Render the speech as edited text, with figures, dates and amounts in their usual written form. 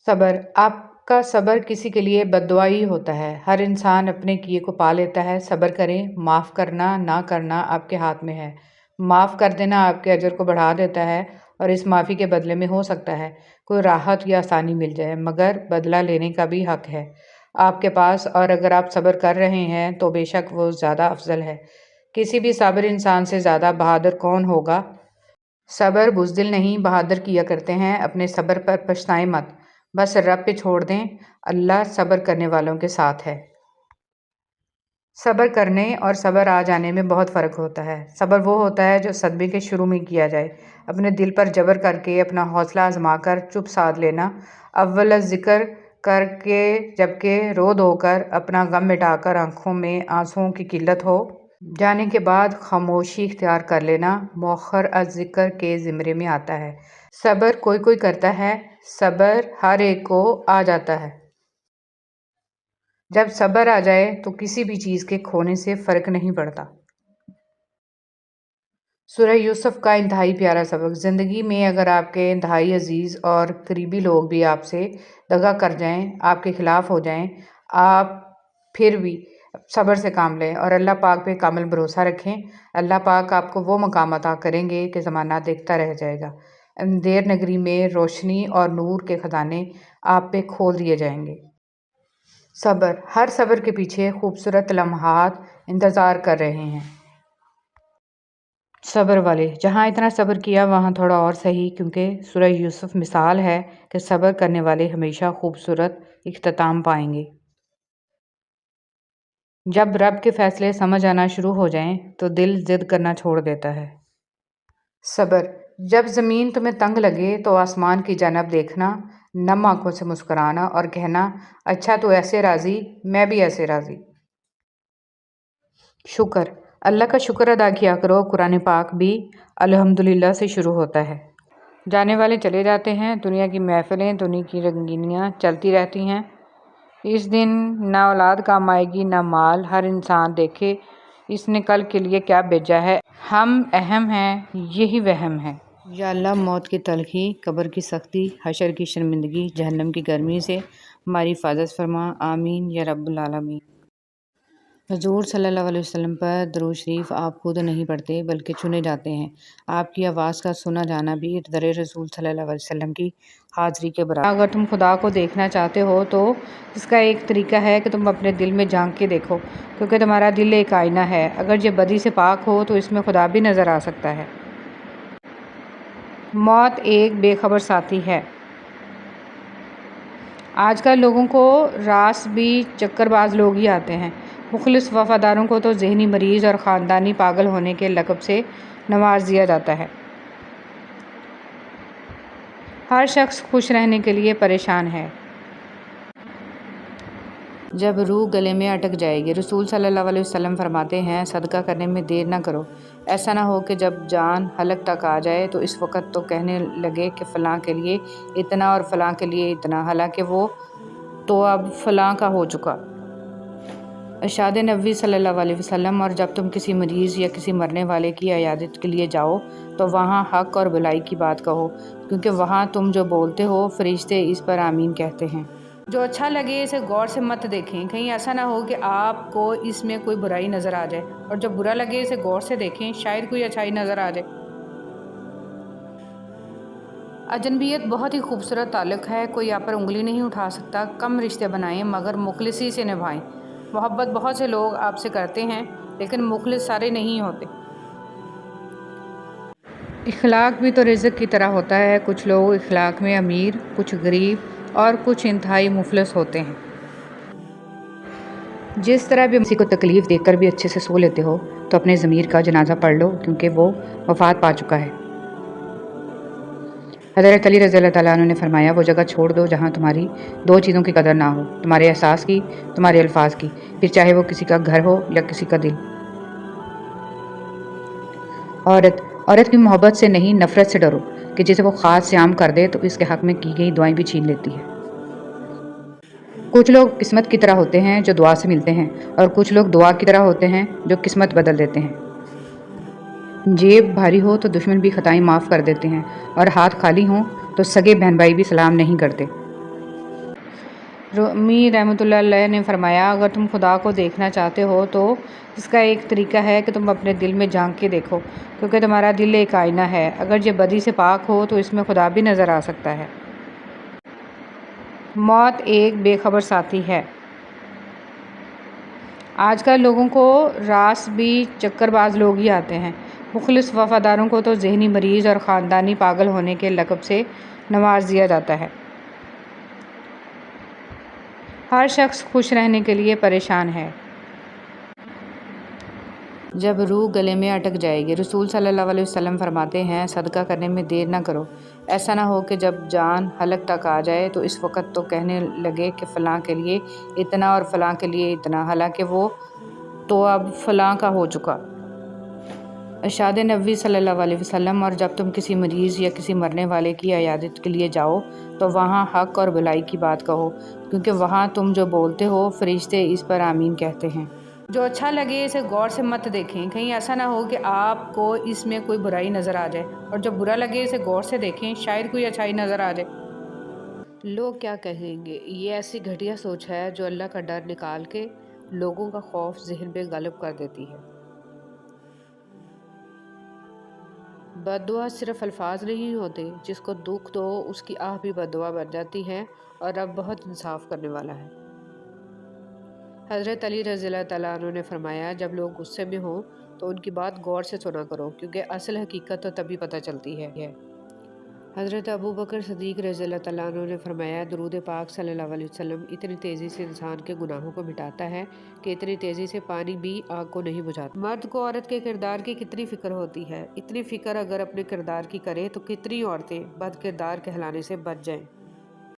صبر आपका सब्र किसी के लिए बद्दुआ ही होता है। हर इंसान अपने किए को पा लेता है। सब्र करें, माफ़ करना ना करना आपके हाथ में है। माफ़ कर देना आपके अजर को बढ़ा देता है और इस माफ़ी के बदले में हो सकता है कोई राहत या आसानी मिल जाए, मगर बदला लेने का भी हक है आपके पास, और अगर आप सब्र कर रहे हैं तो बेशक वो ज़्यादा अफजल है। किसी भी साबिर इंसान से ज़्यादा बहादुर कौन होगा। सब्र बुज़दिल नहीं बहादुर किया करते हैं। अपने सब्र पर पछताएं मत, बस रब पे छोड़ दें। अल्लाह सब्र करने वालों के साथ है। सब्र करने और सब्र आ जाने में बहुत फ़र्क होता है। सब्र वो होता है जो सदमे के शुरू में किया जाए, अपने दिल पर जबर करके अपना हौसला आजमा कर चुप साध लेना, अव्वल ज़िक्र करके जबकि रो धोकर अपना गम मिटाकर आंखों में आंसुओं की किल्लत हो जाने के बाद खामोशी इख्तियार कर लेना मौखर ज़िक्र के ज़िम्रे में आता है। सब्र कोई कोई करता है, सब्र हर एक को आ जाता है। जब सब्र आ जाए तो किसी भी चीज़ के खोने से फ़र्क नहीं पड़ता। सूरह यूसुफ का इंतहाई प्यारा सबक। ज़िंदगी में अगर आपके इंतहाई अजीज़ और करीबी लोग भी आपसे दगा कर जाएं, आपके ख़िलाफ़ हो जाएं, आप फिर भी सब्र से काम लें और अल्लाह पाक पे कामिल भरोसा रखें। अल्लाह पाक आपको वो मकाम अता करेंगे कि ज़माना देखता रह जाएगा। अंधेर नगरी में रोशनी और नूर के ख़जाने आप पे खोल दिए जाएंगे। सब्र, हर सब्र के पीछे खूबसूरत लम्हात इंतज़ार कर रहे हैं। सब्र वाले, जहाँ इतना सब्र किया वहाँ थोड़ा और सही, क्योंकि सूरह यूसुफ मिसाल है कि सब्र करने वाले हमेशा खूबसूरत इख्तिताम पाएंगे। जब रब के फैसले समझ आना शुरू हो जाएं तो दिल जिद करना छोड़ देता है। सब्र, जब ज़मीन तुम्हें तंग लगे तो आसमान की जानब देखना, नम आंखों से मुस्कुराना और कहना, अच्छा तो ऐसे राज़ी, मैं भी ऐसे राज़ी। शुक्र, अल्लाह का शुक्र अदा किया करो। कुरान पाक भी अल्हम्दुलिल्लाह से शुरू होता है। जाने वाले चले जाते हैं, दुनिया की महफिलें, दुनिया की रंगीनियाँ चलती रहती हैं। इस दिन ना औलाद काम आएगी ना माल। हर इंसान देखे इसने कल के लिए क्या भेजा है। हम अहम हैं, यही वहम है। या अल्लाह, मौत की तलखी, कब्र की सख्ती, हशर की शर्मिंदगी, जहन्नम की गर्मी से हमारी हिफाजत फरमा। आमीन या रब्बुल आलमीन। हजूर सल्लल्लाहु अलैहि वसल्लम पर दरूद शरीफ आप खुद नहीं पढ़ते बल्कि चुने जाते हैं। आपकी आवाज़ का सुना जाना भी दर रसूल सल्लल्लाहु अलैहि वसल्लम की हाज़िरी के बराबर। अगर तुम खुदा को देखना चाहते हो तो इसका एक तरीका है कि तुम अपने दिल में झांक के देखो, क्योंकि तुम्हारा दिल एक आईना है। अगर ये बदी से पाक हो तो इसमें खुदा भी नज़र आ सकता है। मौत एक बेखबर साथी है। आजकल लोगों को रास भी चक्करबाज लोग ही आते हैं। मुखलिस वफ़ादारों को तो ज़हनी मरीज़ और ख़ानदानी पागल होने के लक़ब से नवाज दिया जाता है। हर शख्स खुश रहने के लिए परेशान है। जब रूह गले में अटक जाएगी, रसूल सल्लल्लाहु अलैहि वसल्लम फरमाते हैं, सदका करने में देर ना करो। ऐसा ना हो कि जब जान हलक तक आ जाए तो इस वक्त तो कहने लगे कि फ़लाँ के लिए इतना और फ़लाँ के लिए इतना, हालांकि वो तो अब फ़लाँ का हो चुका। इरशाद नबी सल्लल्लाहु अलैहि वसल्लम। और जब तुम किसी मरीज़ या किसी मरने वाले की इयादत के लिए जाओ तो वहाँ हक़ और भलाई की बात कहो, क्योंकि वहाँ तुम जो बोलते हो फरिश्ते इस पर आमीन कहते हैं। जो अच्छा लगे इसे गौर से मत देखें, कहीं ऐसा ना हो कि आपको इसमें कोई बुराई नज़र आ जाए, और जब बुरा लगे इसे गौर से देखें, शायद कोई अच्छाई नज़र आ जाए। अजनबियत बहुत ही खूबसूरत ताल्लुक़ है, कोई आप पर उंगली नहीं उठा सकता। कम रिश्ते बनाएं मगर मुखलिसी से निभाएं। मोहब्बत बहुत से लोग आपसे करते हैं, लेकिन मुखलिस सारे नहीं होते। इखलाक भी तो रिज़्क़ की तरह होता है। कुछ लोग इखलाक में अमीर, कुछ गरीब और कुछ इंतहाई मुफलिस होते हैं। जिस तरह भी किसी को तकलीफ़ देकर भी अच्छे से सो लेते हो तो अपने ज़मीर का जनाजा पढ़ लो, क्योंकि वो वफ़ात पा चुका है। हज़रत अली रज़ी अल्लाह तआला अन्हु ने फरमाया, वो जगह छोड़ दो जहाँ तुम्हारी दो चीज़ों की कदर ना हो, तुम्हारे एहसास की, तुम्हारे अल्फाज की, फिर चाहे वो किसी का घर हो या किसी का दिल। औरत की मोहब्बत से नहीं, नफ़रत से डरो कि जिसे वो ख़ास श्याम कर दे तो इसके हक़ में की गई दुआएं भी छीन लेती है। कुछ लोग किस्मत की तरह होते हैं जो दुआ से मिलते हैं, और कुछ लोग दुआ की तरह होते हैं जो किस्मत बदल देते हैं। जेब भारी हो तो दुश्मन भी खताएं माफ़ कर देते हैं, और हाथ खाली हों तो सगे बहन भाई भी सलाम नहीं करते। رومی رحمۃ اللہ علیہ نے فرمایا، اگر تم خدا کو دیکھنا چاہتے ہو تو اس کا ایک طریقہ ہے کہ تم اپنے دل میں جھانک کے دیکھو، کیونکہ تمہارا دل ایک آئینہ ہے، اگر یہ بدی سے پاک ہو تو اس میں خدا بھی نظر آ سکتا ہے۔ موت ایک بے خبر ساتھی ہے۔ آج کل لوگوں کو راس بھی چکر باز لوگ ہی آتے ہیں۔ مخلص وفاداروں کو تو ذہنی مریض اور خاندانی پاگل ہونے کے لقب سے نواز دیا جاتا ہے۔ ہر شخص خوش رہنے کے لیے پریشان ہے۔ جب روح گلے میں اٹک جائے گی۔ رسول صلی اللہ علیہ وسلم فرماتے ہیں، صدقہ کرنے میں دیر نہ کرو، ایسا نہ ہو کہ جب جان حلق تک آ جائے تو اس وقت تو کہنے لگے کہ فلاں کے لیے اتنا اور فلاں کے لیے اتنا، حالانکہ وہ تو اب فلاں کا ہو چکا۔ ارشاد نبوی صلی اللہ علیہ وسلم، اور جب تم کسی مریض یا کسی مرنے والے کی عیادت کے لیے جاؤ تو وہاں حق اور بھلائی کی بات کہو، کیونکہ وہاں تم جو بولتے ہو فرشتے اس پر آمین کہتے ہیں۔ جو اچھا لگے اسے غور سے مت دیکھیں، کہیں ایسا نہ ہو کہ آپ کو اس میں کوئی برائی نظر آ جائے، اور جو برا لگے اسے غور سے دیکھیں، شاید کوئی اچھائی نظر آ جائے۔ لوگ کیا کہیں گے، یہ ایسی گھٹیا سوچ ہے جو اللہ کا ڈر نکال کے لوگوں کا خوف ذہن پہ غالب کر دیتی ہے۔ بد دعا صرف الفاظ نہیں ہوتے، جس کو دکھ دو اس کی آہ بھی بد دعا بن جاتی ہے، اور رب بہت انصاف کرنے والا ہے۔ حضرت علی رضی اللہ تعالیٰ عنہ نے فرمایا، جب لوگ غصے میں ہوں تو ان کی بات غور سے سنا کرو، کیونکہ اصل حقیقت تو تبھی پتہ چلتی ہے۔ حضرت ابو بکر صدیق رضی اللہ تعالیٰ عنہ نے فرمایا، درود پاک صلی اللہ علیہ وسلم اتنی تیزی سے انسان کے گناہوں کو مٹاتا ہے کہ اتنی تیزی سے پانی بھی آگ کو نہیں بجھاتا۔ مرد کو عورت کے کردار کی کتنی فکر ہوتی ہے، اتنی فکر اگر اپنے کردار کی کرے تو کتنی عورتیں بد کردار کہلانے سے بچ جائیں۔